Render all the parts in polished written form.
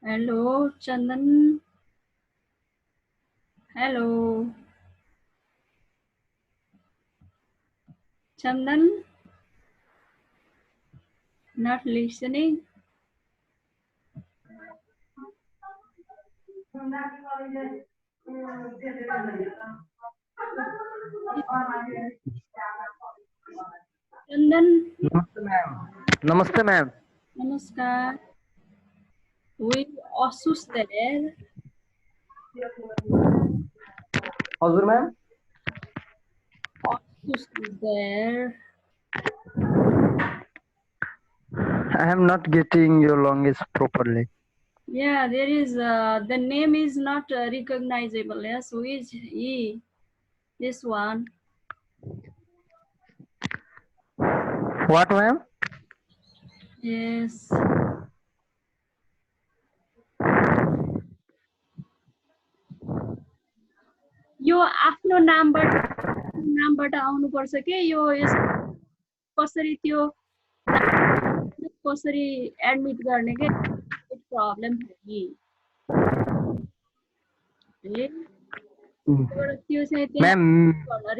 Hello, Chandan. Hello, Chandan. Not listening. Chandan, नमस्ते ma'am. नमस्ते ma'am. नमस्कार. We assist there. हजुर ma'am. Assist there. I am not getting your language properly. Yeah, there is. The name is not recognizable. Yes, who is he? This one. What ma'am? Yes. यो आफ्नो नामबाट आउनुपर्छ के यो कसरी त्यो कसरी admit गर्ने के प्रब्लम त्यो चाहिँ त्यहाँ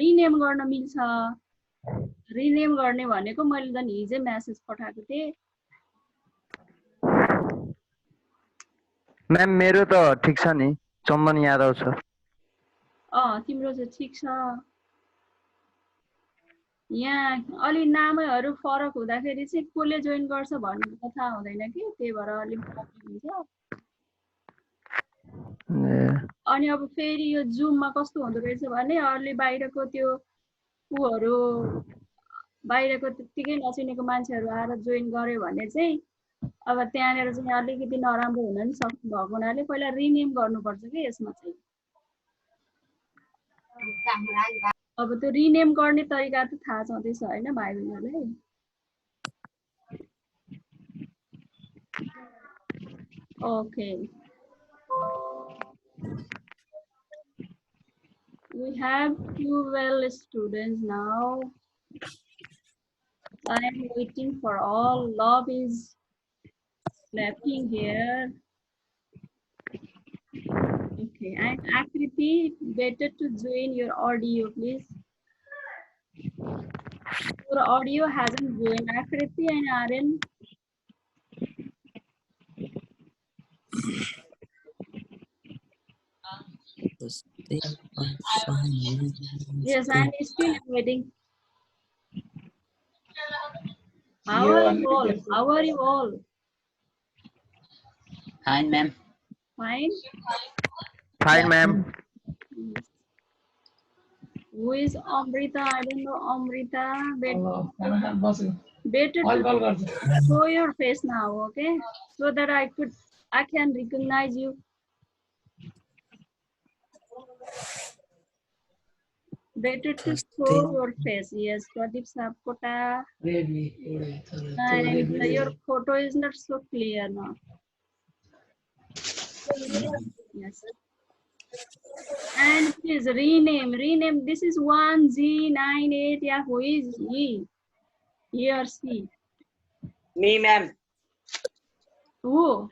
रिनेम गर्न मिल्छ रिनेम गर्ने भनेको मैले त हिजै मेसेज पठाएको थिएँ मैम मेरो त ठीक छ नि चन्दन यादव छ तिम्रो चाहिँ ठीक छ यहाँ अलि नामैहरू फरक हुँदाखेरि चाहिँ कसले जोइन गर्छ भन्ने त थाहा हुँदैन कि त्यही भएर अलि प्रब्लम हुन्छ अनि अब फेरि यो जुममा कस्तो हुँदो रहेछ भने अलि बाहिरको त्यो ऊहरू बाहिरको त्यतिकै नचिनेको मान्छेहरू आएर जोइन गर्यो भने चाहिँ अब त्यहाँनिर चाहिँ अलिकति नराम्रो हुन नि सक्ने भएको हुनाले पहिला रिनेम गर्नुपर्छ कि यसमा चाहिँ अब त्यो रिनेम गर्ने तरिका त थाहा छँदैछ हैन भाइ बहिनीहरुलाई Okay. We have 12 students now. I am waiting for all. Love is clapping here. Okay, and Akriti, better to join your audio, please. Your audio hasn't joined. Akriti and Aaron. Yes, I'm still waiting. How are you all? How are you all? Fine, ma'am. Fine? Fine, ma'am. Who is Amrita? I don't know Amrita. Better to show your face now, okay? So that I can recognize you. Better to show your face. Yes, Pradeep Sapkota. And your photo is not so clear now. Yes. And please rename. This is 1G98. Yeah, who is he? He or she? Me, ma'am. Who?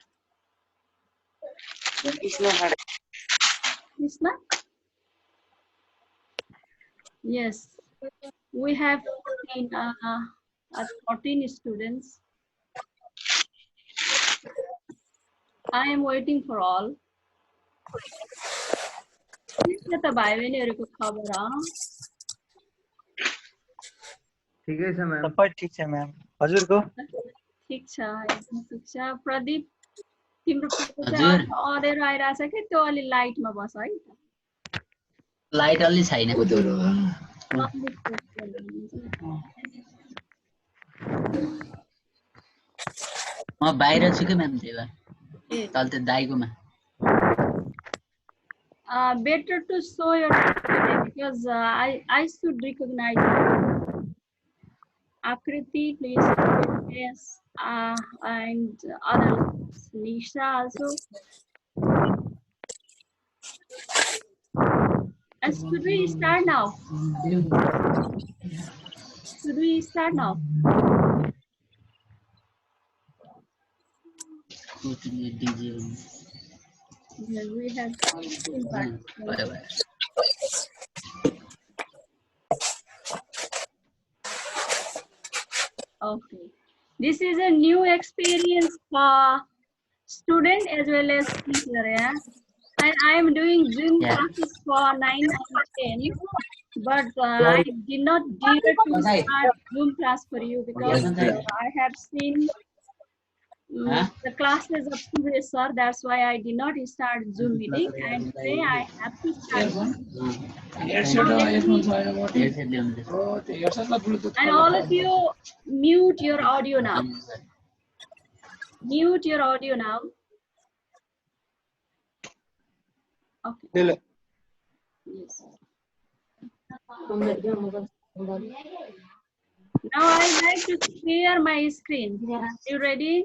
Krishna. Krishna? Yes. We have 14 students. I am waiting for all. त भाइ बहिनीहरुको खबर ठिकै छ ma'am सबै ठीक छ ma'am हजुरको ठीक छ एकदम ठीक छ प्रदीप तिम्रो फोटो चाहिँ अँधेरो आइराछ के त्यो अलि लाइटमा बस है लाइट अलि छैन म बाहिर छु के म्याम त्यही भएर तल त्यो दाइकोमा better to show your because I should recognize you. Akriti, please. Yes, and others, Nisha also. Should we start now? Should we start now? putting a DJ on. Yeah, we have 16 participants. Okay. This is a new experience for student as well as teacher, yeah. And I am doing Zoom classes for 9 and 10, but I did not dare to start Zoom class for you because I have seen the classes of Suresh sir. That's why I did not start Zoom meeting, and today I have to start. And all of you mute your audio now. Mute your audio now. Okay. Yes. Now I'd like to share my screen. Are you ready?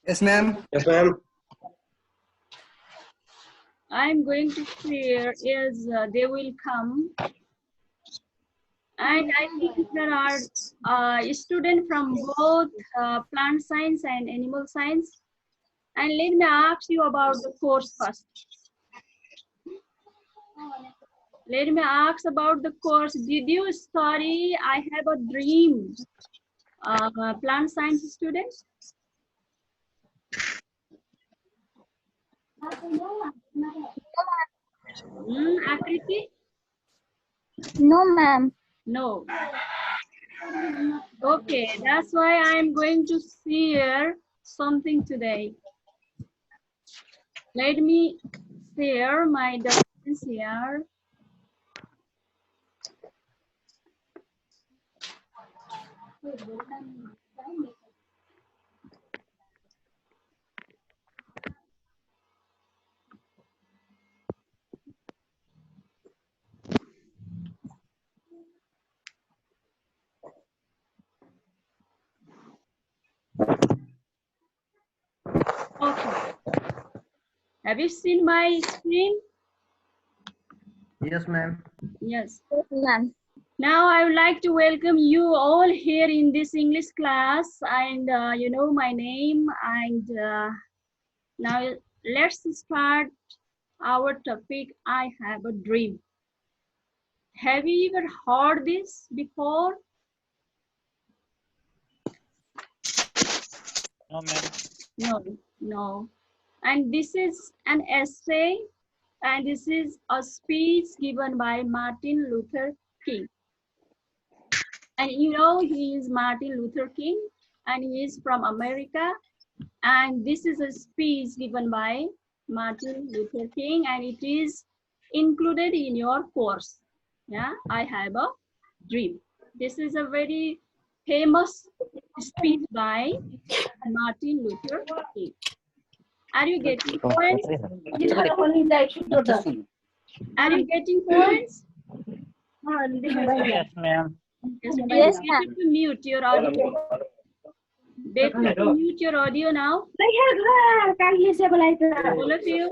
Yes, ma'am. Yes, ma'am. I'm going to share as they will come. And I think there are students from both plant science and animal science. And let me ask you about the course first. Let me ask about the course. Did you study I Have a Dream, plant science students? Akriti? No, ma'am. No. Okay, that's why I'm going to share something today. Let me share my documents here. Okay. Have you seen my screen? Yes, ma'am. Yes. Yes, ma'am. Now I would like to welcome you all here in this English class, and you know my name, and now let's start our topic. I have a dream. Have you ever heard this before? No, ma'am. No, no. And this is an essay, and this is a speech given by Martin Luther King. And you know, he is Martin Luther King, and he is from America. And this is a speech given by Martin Luther King, and it is included in your course. Yeah, I have a dream. This is a very famous speech by Martin Luther King. Are you getting points? Are you getting points? Yes, ma'am. Yes, better to mute your audio. Better to mute your audio now. All of you.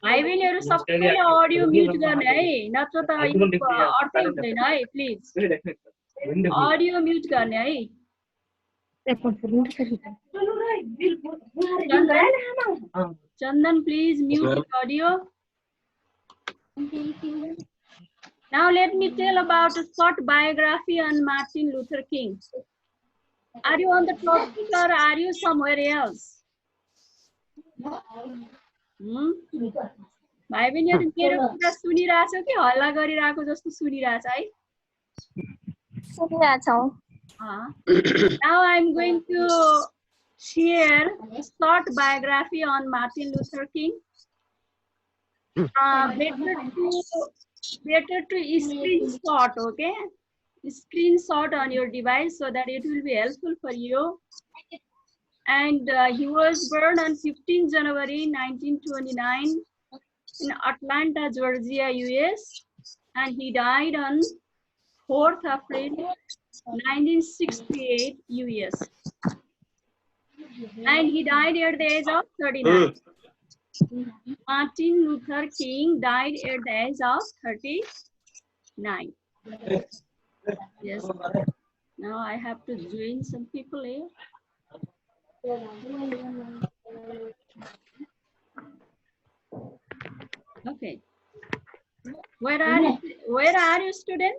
भाइबहिनीहरु सबैले audio mute गर्ने है, नत्र त यो अर्थै हुँदैन है, please. Audio mute गर्ने है. Chandan, please mute your audio. Now let me tell about a short biography on Martin Luther King. Are you on the topic or are you somewhere else? भाइ बहिनीहरु मेरो कुरा सुनिरहेछ कि हल्ला गरिरहेको जस्तो सुनिरहेछ है? सुनिरहेछौं. Now I'm going to share a short biography on Martin Luther King. Better to screenshot, okay? Screenshot on your device so that it will be helpful for you. And he was born on 15 January 1929 in Atlanta, Georgia, US. And he died on 4th April 1968, US. And he died at the age of 39. Martin Luther King died at the age of 39. Yes. Now I have to join some people here. Okay. Where are you? Where are you, student?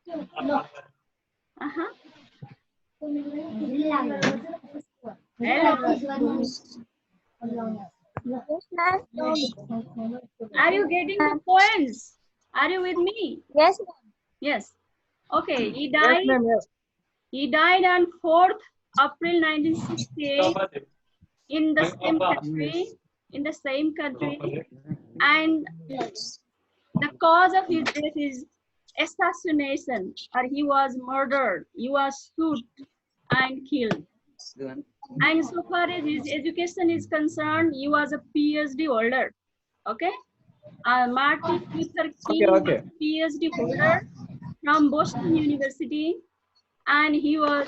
Uh-huh. Hello. Yes, ma'am. Are you getting the points? Are you with me? Yes, ma'am. Yes. Okay. He Yes, died. ma'am. Yes. He died on 4th April 1968 in the same country. In the same country, and the cause of his death is assassination, or he was murdered. He was shot and killed. And so far as his education is concerned, he was a PhD holder. Okay. Martin Luther King was a PhD holder from Boston University, and he was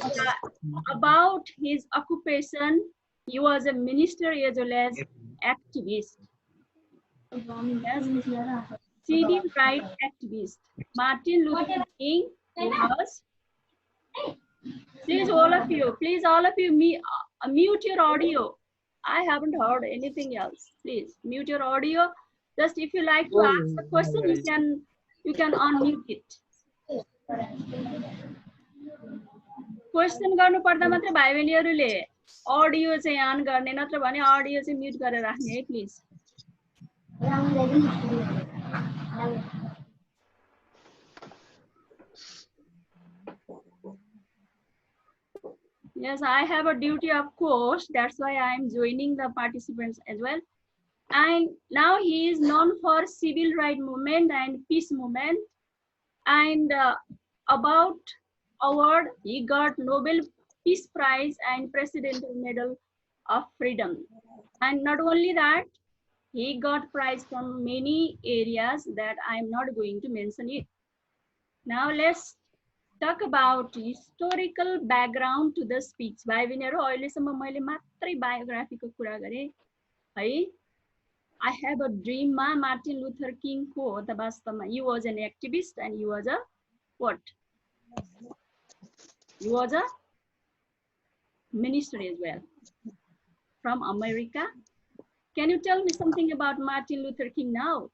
about his occupation. He was a minister as well as activist. Yes. Civil rights activist. Martin Luther King was. Please, all of you, mute your audio. I haven't heard anything else. Please mute your audio. Just if you like to ask a question, you can unmute it. Question गर्नु पर्दा मात्र भाइ बहिनीहरुले audio चाहिँ अन गर्ने, नत्र भने audio चाहिँ mute गरेर राख्ने है please. Yes, I have a duty, of course. That's why I am joining the participants as well. And now he is known for civil rights movement and peace movement. And about award, he got Nobel Peace Prize and Presidential Medal of Freedom. And not only that, he got prize from many areas that I'm not going to mention it. Now let's talk about historical background to the speech. भाइ बहिनीहरु, अहिलेसम्म मैले मात्रै बायोग्राफीको कुरा गरे है. I have a dream. Martin Luther King को त वास्तवमा he was an activist and he was a what? He was a minister as well from America. Can you tell me something about Martin Luther King now?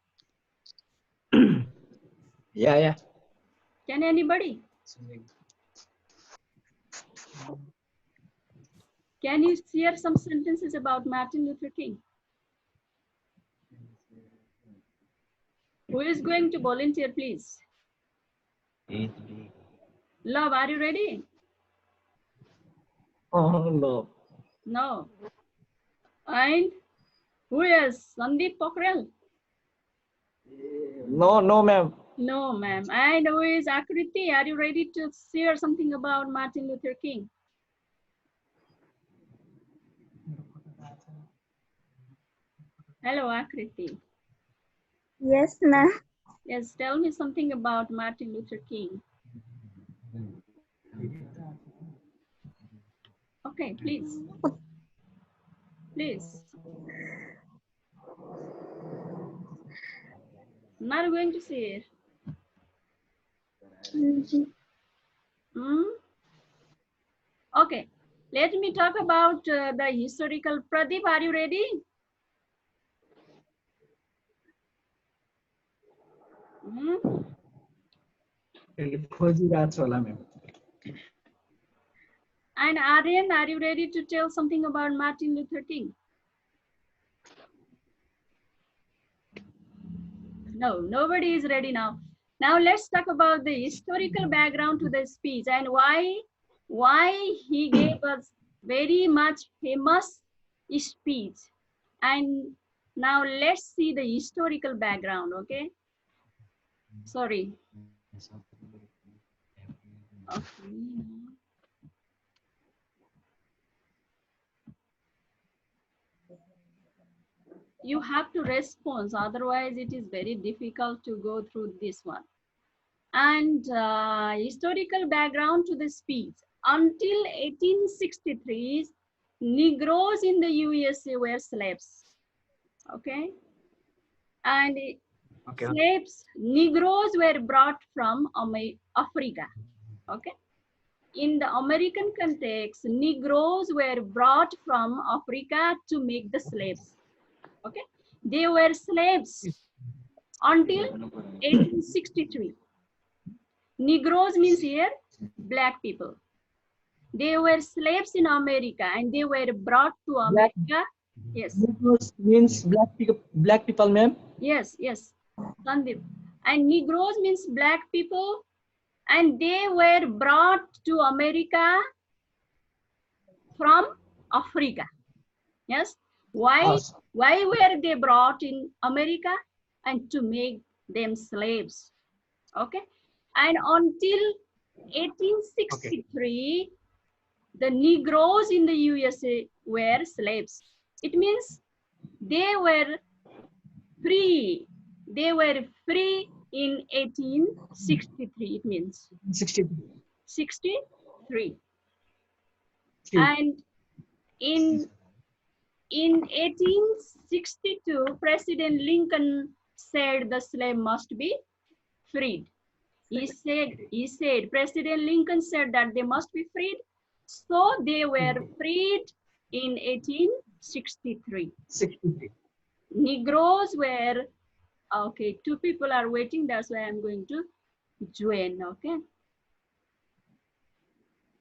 Yeah. Can anybody? Can you share some sentences about Martin Luther King? Who is going to volunteer, please? Love, are you ready? Oh, no. No. And who is Sandeep Pokhrel? No, ma'am. No, ma'am. And who is Akriti? Are you ready to share something about Martin Luther King? Hello, Akriti. Yes, ma'am. Yes, tell me something about Martin Luther King. Okay, please. Please. I'm not going to share. Okay, let me talk about the historical. Pradeep, are you ready? And Aryan, are you ready to tell something about Martin Luther King? No, nobody is ready now. Now let's talk about the historical background to the speech and why he gave us very much famous speech. And now let's see the historical background, okay? Sorry. Okay. You have to respond, otherwise it is very difficult to go through this one. And historical background to the speech. Until 1863, Negroes in the USA were slaves. Okay. And slaves, Negroes were brought from Africa. Okay. in the American context, Negroes were brought from Africa to make the slaves. Okay, they were slaves until 1863. Negroes means here black people. They were slaves in America and they were brought to America. Yes. Negroes means black people, ma'am. Yes, yes. Sandeep. And Negroes means black people and they were brought to America from Africa. Yes. Why were they brought in America? And to make them slaves. Okay. And until 1863, the Negroes in the USA were slaves. It means they were free. They were free in 1863. It means 63. And in 1862, President Lincoln said the slave must be freed. He said, President Lincoln said that they must be freed. So they were freed in 1863. Negroes were, okay, 2 people are waiting. That's why I'm going to join, okay.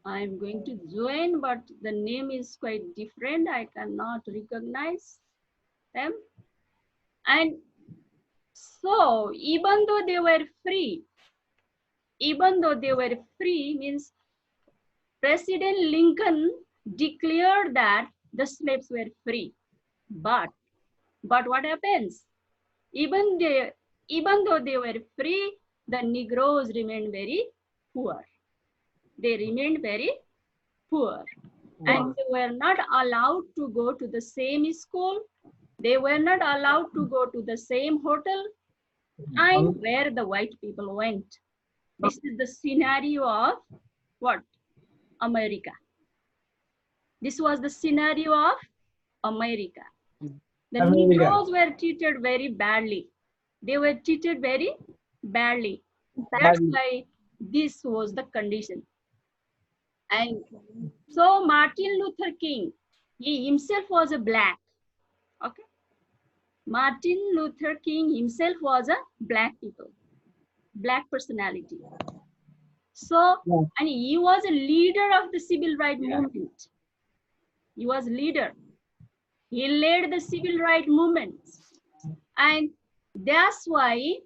I'm going to join, but the name is quite different. I cannot recognize them. And so even though they were free means President Lincoln declared that the slaves were free. But what happens? Even though they were free, the Negroes remained very poor. They remained very poor. And they were not allowed to go to the same school. They were not allowed to go to the same hotel and where the white people went. This is the scenario of what? America. This was the scenario of America. The Negroes were treated very badly. They were treated very badly. That's why this was the condition. And so Martin Luther King, he himself was a black. Okay. Martin Luther King himself was a black people, black personality. So, and he was a leader of the civil rights movement. He was leader. He led the civil rights movement. And that's why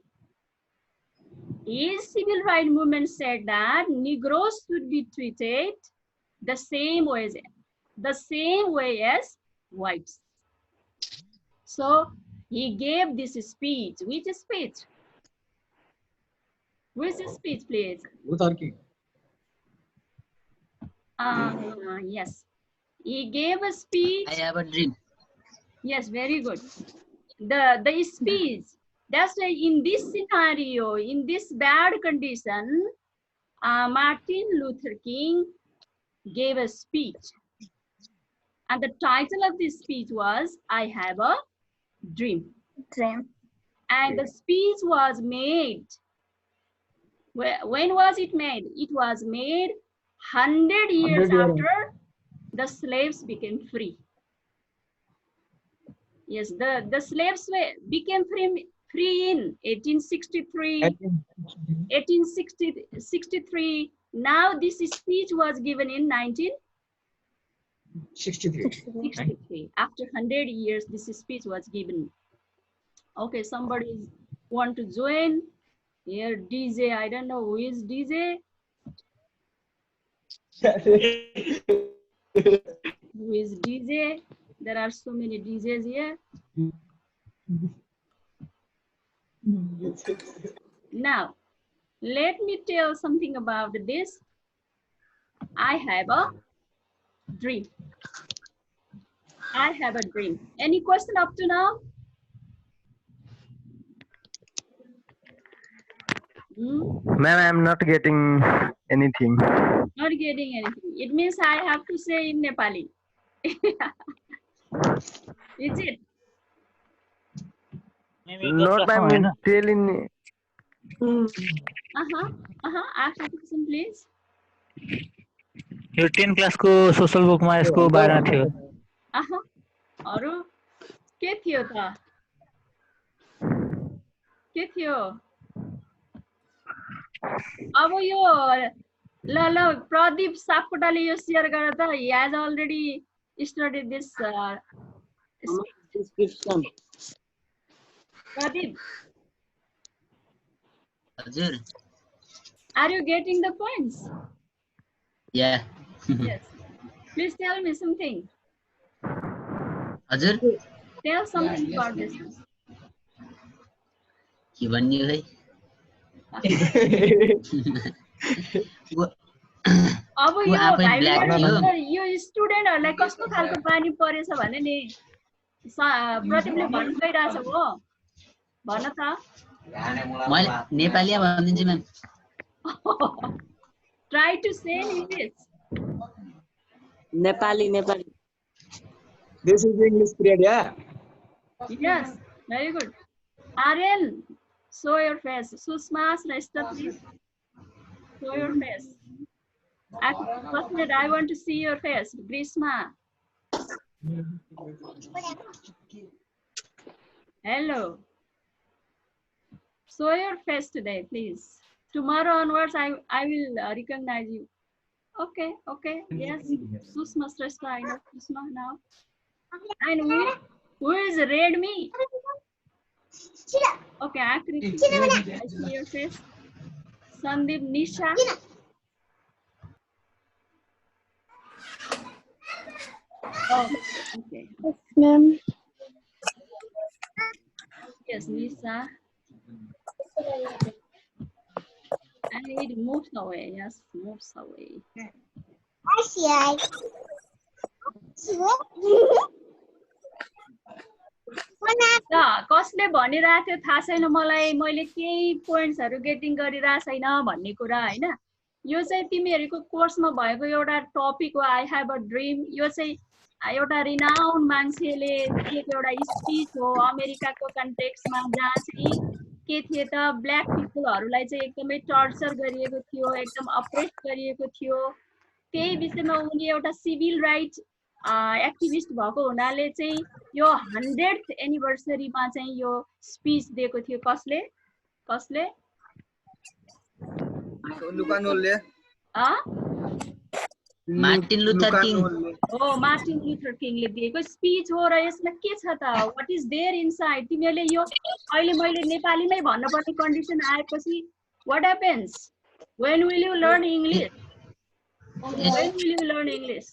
his civil rights movement said that Negroes should be treated the same way as whites. So he gave this speech. Which speech? Which speech, please? Luther King. Yes. He gave a speech. I have a dream. Yes, very good. The speech. That's why in this scenario, in this bad condition, Martin Luther King gave a speech. And the title of this speech was, I Have a Dream. And the speech was made. When was it made? It was made 100 years after the slaves became free. Yes, the slaves became free in 1863, 1863. Now this speech was given in 1963. After 100 years, this speech was given. Okay, somebody want to join? Here, DJ, I don't know who is DJ. Who is DJ? There are so many DJs here. Now, let me tell something about this. I have a dream. I have a dream. Any question up to now? Ma'am, I'm not getting anything. Not getting anything. It means I have to say in Nepali. Is it? Not I'm telling. Ask the question, please. यो 10 क्लासको social बुकमा यसको बारेमा थियो। आहा अरु के थियो त? के थियो? अब यो ल प्रदीप सापकोटाले यो शेयर गर त। He has already studied this description. Pradeep, हजुर are you getting the points? या Yes. Please tell me something. हजुर Tell something about this. के भन्ने है अब ऊ यो आफै भाइ black बहिनीहरू थियो। भन्छ, यो स्टुडेन्टहरूलाई कस्तो खालको बानी परेछ भने नि प्रदीपले भन्नु गइरहेछ हो। भन त। मैले नेपालीमा भनिदिन्छु ma'am. Try to say in English. Nepali. This is English period, yeah? Yes, very good. Aryan, show your face. Susma, Shrestha, please. Show your face. First minute, I want to see your face. Grishma. Hello. Show your face today, please. Tomorrow onwards, I will recognize you. Okay. Yes. Susma Shrestha, I know Susma now. And who is Redmi? Okay, Akriti. I see your face. Sandeep, Nisha. Oh, okay. Ma'am. Yes, Nisha. And it moves away. Yes, moves away. कसले भनिरहेको थियो थाहा छैन मलाई। मैले केही पोइन्ट्सहरु getting गरिरहेको छैन भन्ने कुरा हैन। यो चाहिँ तिमीहरुको कोर्समा भएको एउटा टपिक हो। I have a dream. यो चाहिँ एउटा रिनाउन्ड मान्छेले दिएको एउटा स्पीच हो अमेरिकाको कन्टेक्स्टमा, जहाँ चाहिँ के थियो त ब्ल्याक पिपलहरुलाई चाहिँ एकदमै टर्चर गरिएको थियो, एकदम अप्रेस गरिएको थियो। त्यही विषयमा उनी एउटा सिभिल राइट एक्टिभिस्ट भएको हुनाले चाहिँ यो 100th एनिभर्सरीमा चाहिँ यो स्पीच दिएको थियो। कसले लुकानोलले मार्टिन लुथर किङ। हो, मार्टिन लुथर किङले दिएको स्पीच हो। र यसमा के छ त, व्हाट इज देयर इनसाइड? तिमीले यो अहिले मैले नेपालीमै भन्नुपर्ने कन्डिसन आएपछि what happens? When will you learn English? When will you learn English?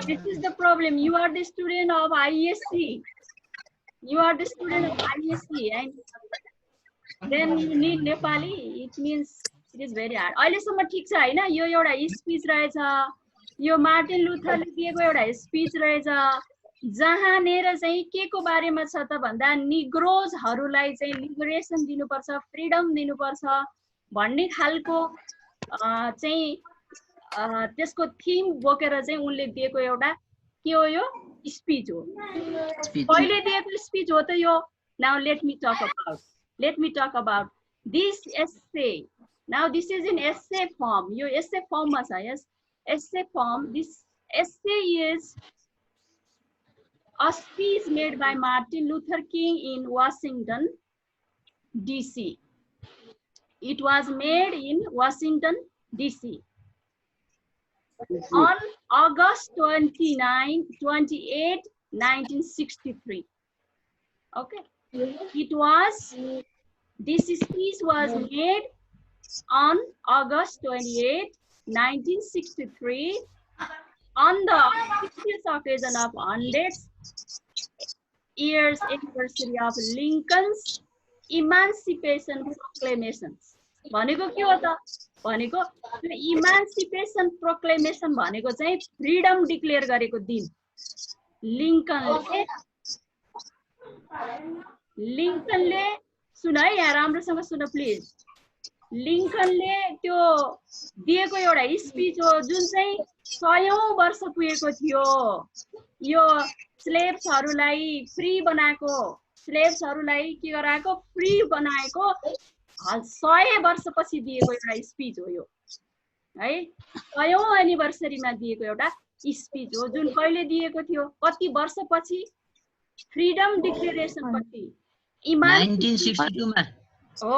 This is the problem. You are the student of ISC. And then you need Nepali. It means it is very hard. अहिलेसम्म ठिक छ हैन? यो एउटा speech रहेछ, यो Martin लुथरले दिएको एउटा speech रहेछ, जहाँ नेर चाहिँ के को बारेमा छ त भन्दा निग्रोजहरुलाई चाहिँ लिबरेसन दिनुपर्छ, फ्रीडम दिनुपर्छ भन्ने खालको चाहिँ त्यसको थीम बोकेर चाहिँ उनले दिएको एउटा के हो, यो स्पीच हो। कहिले दिएको स्पीच हो त यो? Now let me talk about this essay. Now this is in essay form. Yo essay form मा छ। Yes, essay form. This essay is a speech made by Martin Luther King in Washington, D.C. It was made in Washington, D.C. on August 28, 1963. Okay. This speech was made on August 28, 1963 on the 60th occasion of 100th years anniversary of Lincoln's Emancipation Proclamations. भनेको के हो त? भनेको इमान्सिपेसन प्रोक्लेमेसन भनेको चाहिँ freedom declare गरेको दिन। लिंकनले सुन है यहाँ राम्रोसँग सुन प्लिज। लिंकनले त्यो दिएको एउटा स्पीच हो जुन चाहिँ 100औं वर्ष पुगेको थियो। यो स्लेव्सहरुलाई फ्री बनाएको, स्लेव्सहरुलाई के गराएको, फ्री बनाएको 100 वर्षपछि दिएको एउटा स्पिच हो यो है 100औं एनिभर्सरीमा दिएको एउटा स्पिच हो जुन कहिले दिएको थियो कति वर्षपछि फ्रीडम डिक्लेरेसन पछि 1962 मा हो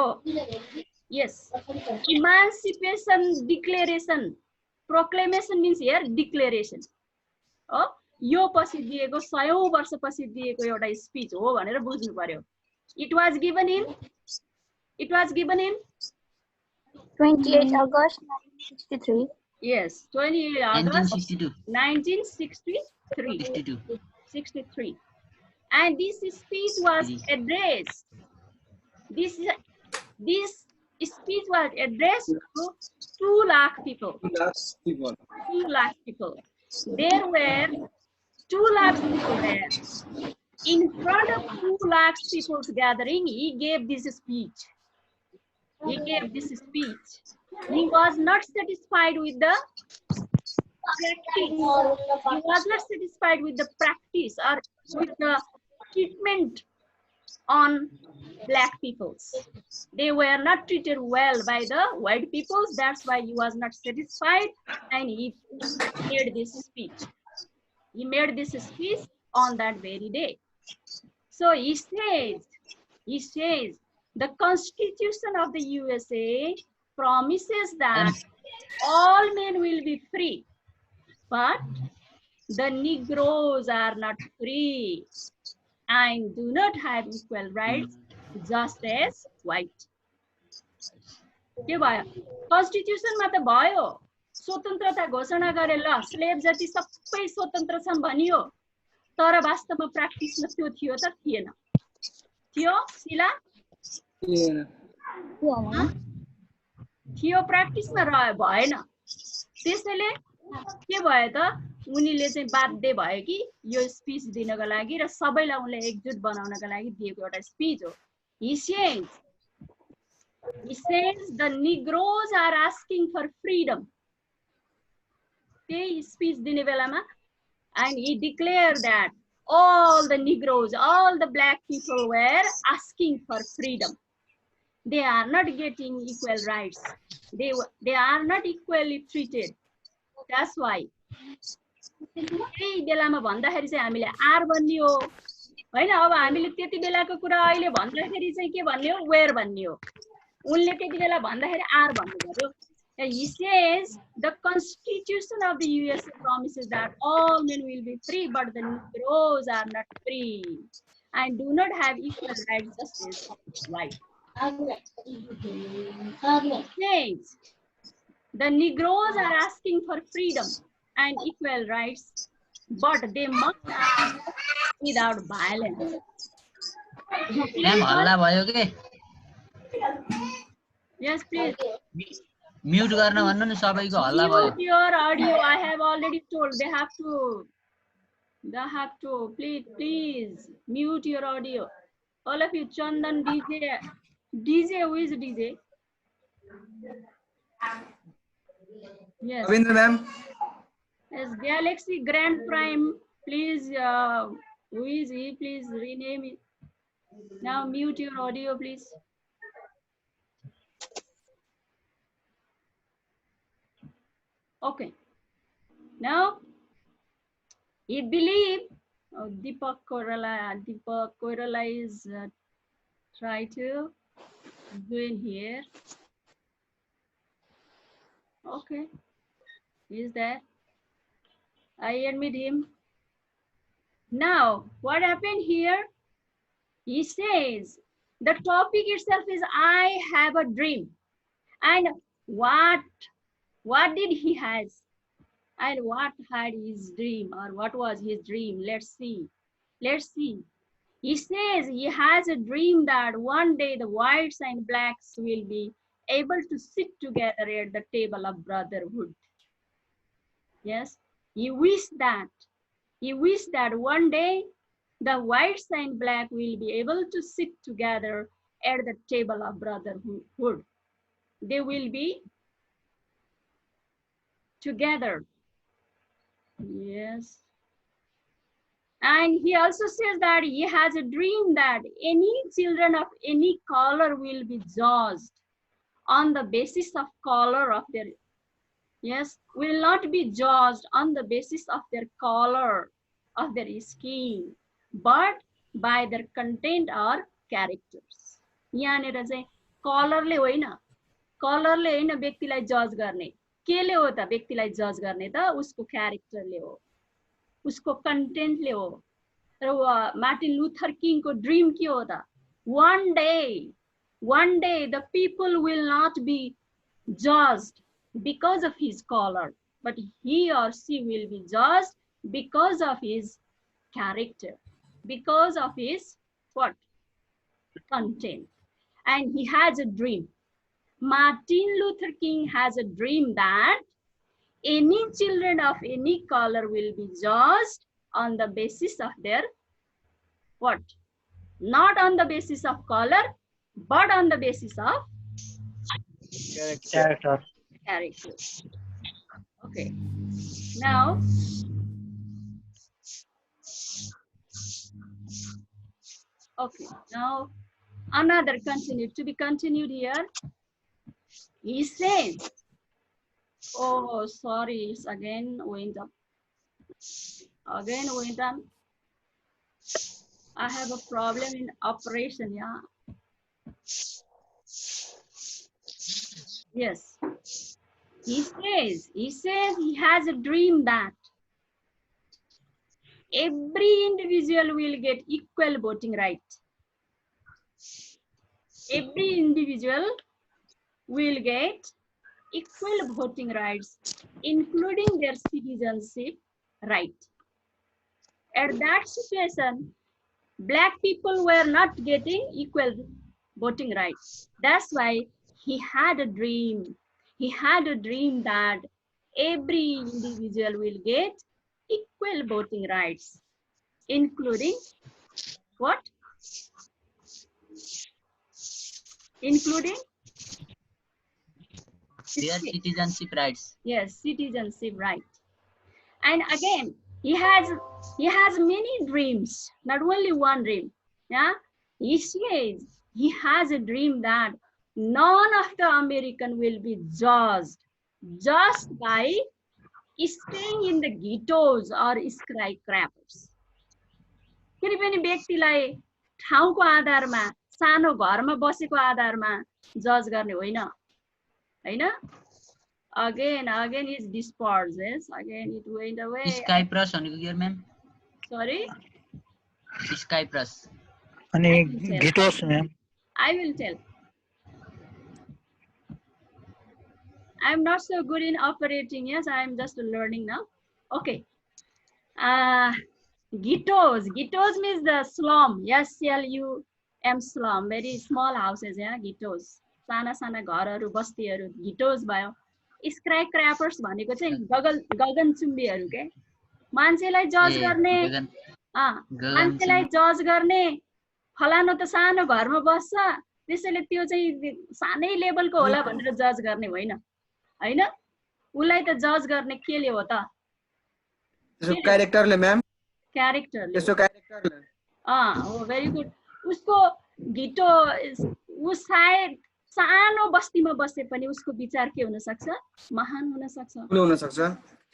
यस emancipation declaration proclamation means here declaration हो यो पछि दिएको 100औं वर्षपछि दिएको एउटा स्पिच हो भनेर बुझ्नु पर्यो it was given in 28 August 1963. yes 28 August 1962 1963 and this speech was addressed this speech was addressed to 2 lakh people 2 lakh people there were 2 lakh people there in front of 2 lakh people's gathering he gave this speech he was not satisfied with the practice he was not satisfied with the practice or with the treatment on black peoples they were not treated well by the white peoples that's why he was not satisfied and he made this speech on that very day so he says the Constitution of the USA promises that all men will be free but the Negroes are not free and do not have equal rights just as white के भयो कन्स्टिट्युसनमा त भयो स्वतन्त्रता घोषणा गरे ल slave जाति सबै स्वतन्त्र छन् भनियो तर वास्तवमा प्र्याक्टिसमा त्यो थियो त थिएन थियो शिला थियो प्र्याक्टिसमा रह्यो भएन त्यसैले के भयो त उनीले चाहिँ बाध्य भयो कि यो स्पिच दिनको लागि र सबैलाई उनले एकजुट बनाउनका लागि दिएको एउटा स्पिच हो he says the Negroes are asking for freedom त्यही स्पिच दिने बेलामा and he declared that all the Negroes all the black people were asking for freedom they are not getting equal rights they are not equally treated that's why त्यही बेलामा भन्दाखेरि चाहिँ हामीले are भन्ने हो हैन अब हामीले त्यति बेलाको कुरा अहिले भन्दाखेरि चाहिँ के भन्ने हो वेयर भन्ने हो उनले त्यति बेला भन्दाखेरि आर भन्नु पर्यो he says the Constitution of the USA promises that all men will be free but the Negroes are not free and do not have equal rights just as white says the Negroes are asking for freedom and equal rights, but they must act without violence. Ma'am हल्ला भयो के Yes, please. Mute गर्न भन्नु नि सबैको हल्ला भयो Mute your audio. I have already told they have to please mute your audio. All of you, Chandan, DJ, who is DJ? Yes. Ravindra ma'am. Yes, Galaxy Grand Prime, please, who is he? Please rename it. Now mute your audio, please. Okay. Now, he believe, Deepak Koirala is try to join here. Okay, he is there. I admit him. Now, what happened here? He says, the topic itself is I have a dream. And what did he has? And what had his dream or what was his dream? Let's see. He says he has a dream that one day the whites and blacks will be able to sit together at the table of brotherhood. Yes, he wished that one day the whites and black will be able to sit together at the table of brotherhood. They will be together. Yes. And he also says that he has a dream that any children of any color will be judged on the basis of color of their, yes, will not be judged on the basis of their color of their skin, but by their content or characters. यहाँनिर चाहिँ कलरले होइन, कलरले होइन व्यक्तिलाई जज गर्ने, केले हो त व्यक्तिलाई जज गर्ने त उसको क्यारेक्टरले हो, उसको कन्टेन्टले हो। र मार्टिन लुथर किङको ड्रिम के हो त? one day the people will not be judged because of his color, but he or she will be judged because of his character, because of his what? Content. And he has a dream. Martin Luther King has a dream that any children of any color will be judged on the basis of their what? Not on the basis of color, but on the basis of Character. character. Okay. Now, okay. Now, another to be continued here. He says, oh, sorry, it's again went up. Again went up. I have a problem in operation, yeah. Yes. He says he has a dream that every individual will get equal voting right. Every individual will get equal voting rights, including their citizenship right. At that situation, Black people were not getting equal voting rights. That's why he had a dream. He had a dream that every individual will get equal voting rights, including what? Including Their citizenship rights. yes, citizenship right. And again, he has many dreams, not only one dream. Yeah, he says he has a dream that none of the American will be judged just by staying in the ghettos or skyscrapers. फेरि पनि व्यक्तिलाई ठाउँको आधारमा, सानो घरमा बसेको आधारमा जज गर्ने होइन, हैन? Again is dispersed. Yes, again it went away. Skyprus भनेको के हो म्याम? Sorry? Skyprus. अनि गिटोस ma'am. I will tell. I'm not so good in operating. Yes, I'm just learning now. Okay. Ghettos. Ghettos means the slum. SLUM slum. Very small houses. Yeah, ghettos. साना साना घरहरू बस्तीहरू ghettos भयो. स्काइक्रैपर्स भनेको चाहिँ गगनचुम्बीहरू के मान्छेलाई जज गर्ने मान्छेलाई जज गर्ने फलानो त सानो घरमा बस्छ त्यसैले त्यो चाहिँ सानै लेभलको होला भनेर जज गर्ने होइन हैन उलाई त जज गर्ने केले हो त त्यसको क्यारेक्टरले म्याम क्यारेक्टरले त्यसको क्यारेक्टरले हो भेरी गुड उसको गिटो उ सायद सानो बस्तीमा बसे पनि उसको विचार के हुन सक्छ महान हुन सक्छ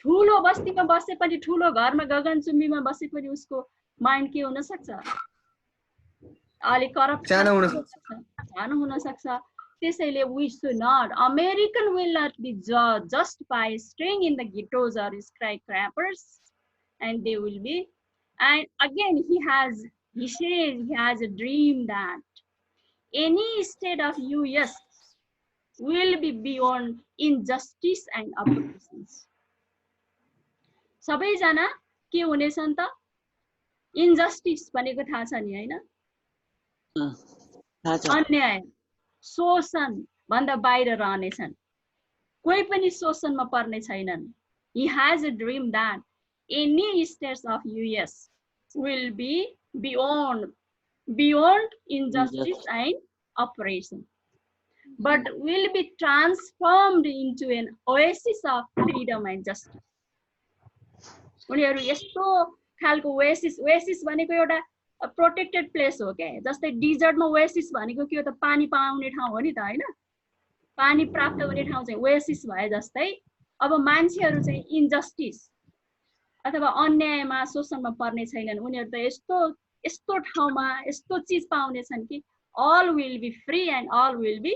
ठुलो बस्तीमा बसे पनि ठुलो घरमा गगनचुम्बीमा बसे पनि उसको माइन्ड के हुन सक्छ अलि करप्ट सानो हुन सक्छ त्यसैले we should not American will not be judged just by staying in the ghettos or skyscrapers and they will be and again he says he has a dream that any state of US will be beyond injustice and oppressions. सबैजना के हुनेछन् त injustice भनेको थाहा छ नि हैन अन्याय शोषण भन्दा बाहिर रहनेछन् कोही पनि शोषणमा पर्ने छैनन् he has a dream that any states of US will be beyond injustice and oppression but will be transformed into an oasis of freedom and justice उनीहरु यस्तो खालको ओएसिस भनेको एउटा प्रोटेक्टेड प्लेस हो क्या। जस्तै डिजर्टमा ओएसिस भनेको के हो त, पानी पाउने ठाउँ हो नि त होइन, पानी प्राप्त हुने ठाउँ चाहिँ ओएसिस भए जस्तै अब मान्छेहरू चाहिँ इन्जस्टिस अथवा अन्यायमा शोषणमा पर्ने छैनन्। उनीहरू त यस्तो यस्तो ठाउँमा यस्तो चिज पाउनेछन् कि all will be free and all will be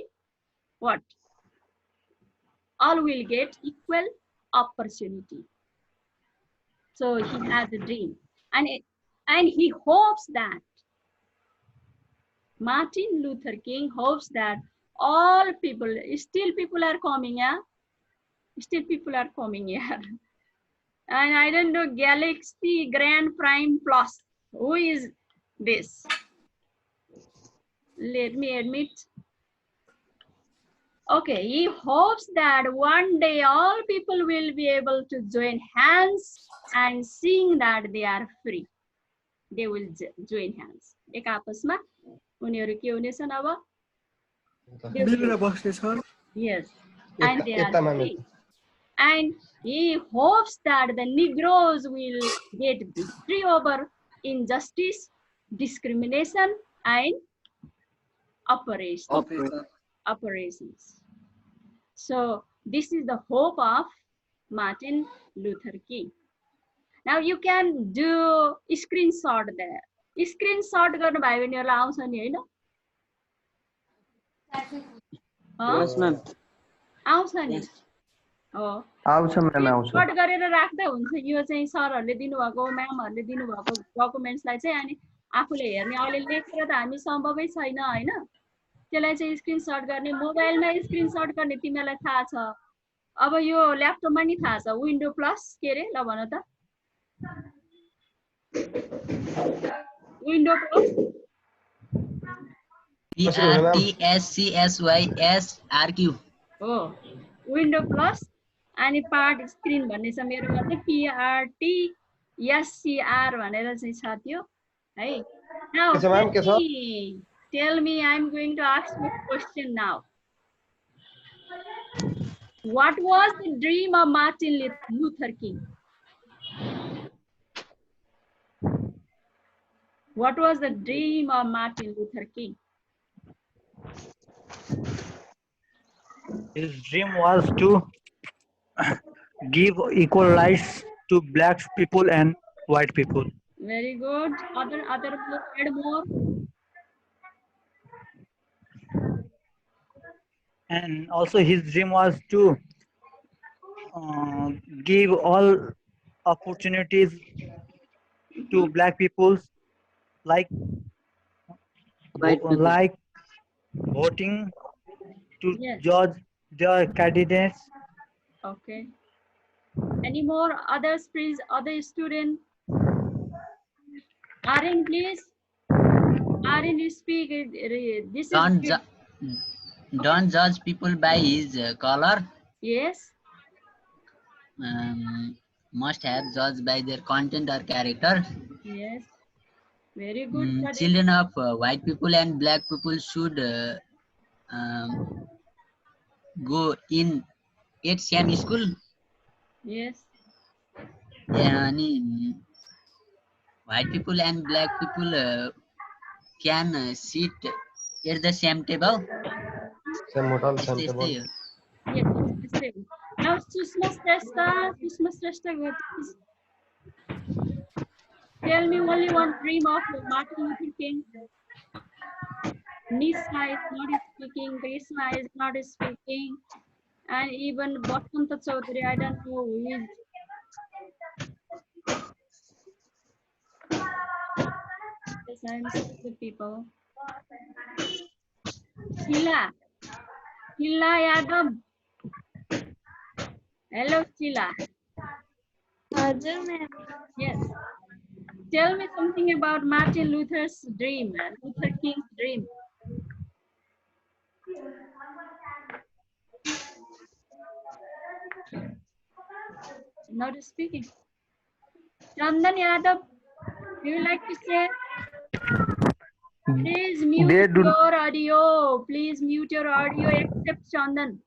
what? All will get equal opportunity. So he has a dream, and he hopes that Martin Luther King hopes that all people, still people are coming, yeah? Still people are coming here. And I don't know, Galaxy Grand Prime Plus. Who is this? Let me admit. Okay, he hopes that one day all people will be able to join hands and seeing that they are free. They will join hands. एक आपसमा उनीहरू के हुनेछन् अब? Yes, and they are free. And he hopes that the Negroes will get victory over injustice, discrimination, and operations. So this is the hope of Martin Luther King. Now you can do screenshot there. Screenshot गर्नु भयो भने होला आउँछ नि हैन? Yes ma'am. आउँछ नि. हो. आउँछ म्याम आउँछ। स्क्रिनशट गरेर राख्दा हुन्छ। यो चाहिँ सरहरूले दिनुभएको म्यामहरूले दिनुभएको डकुमेन्ट्सलाई चाहिँ अनि आफूले हेर्ने, अहिले लेखेर त हामी सम्भवै छैन हैन? त्यसलाई चाहिँ स्क्रिनशट गर्ने, मोबाइलमा स्क्रिनशट गर्ने तिमीलाई थाहा छ। अब यो ल्यापटपमा नि थाहा छ, विन्डो प्लस के रे ल भन त। विन्डो प्लस PRTSCSYSRQ हो, विन्डो प्लस अनि पार्ट स्क्रिन भन्ने छ मेरोमा चाहिँ PRTSCR भनेर चाहिँ छ त्यो है। Now tell me, I'm going to ask you a question now. What was the dream of Martin Luther King? What was the dream of Martin Luther King? His dream was to give equal rights to black people and white people. Very good. Other add more. And also his dream was to give all opportunities to black people, like voting, to Yes. judge the candidates. Okay. Any more others, please? Other student? Arin, please. Arin, you speak. This don't is. don't judge people by his color. Yes. Must have judged by their content or character. Yes. Very good. Children of white people and black people should go in at same school. Yes. Yeah, white people and black people can sit at the same table. Same table. Yes. Now, Sushma Shrestha, tell me only one dream of Martin Luther King. Nisha is not speaking, Krishna is not speaking, and even Basanta Chaudhary, I don't know who is. Yes, I am seeing the people. Sheila Yadav. Hello, Sheila. Yes. Tell me something about Martin Luther's dream, Luther King's dream. Not speaking. Chandan Yadav, do you like to say? Please mute your audio. Please mute your audio except Chandan.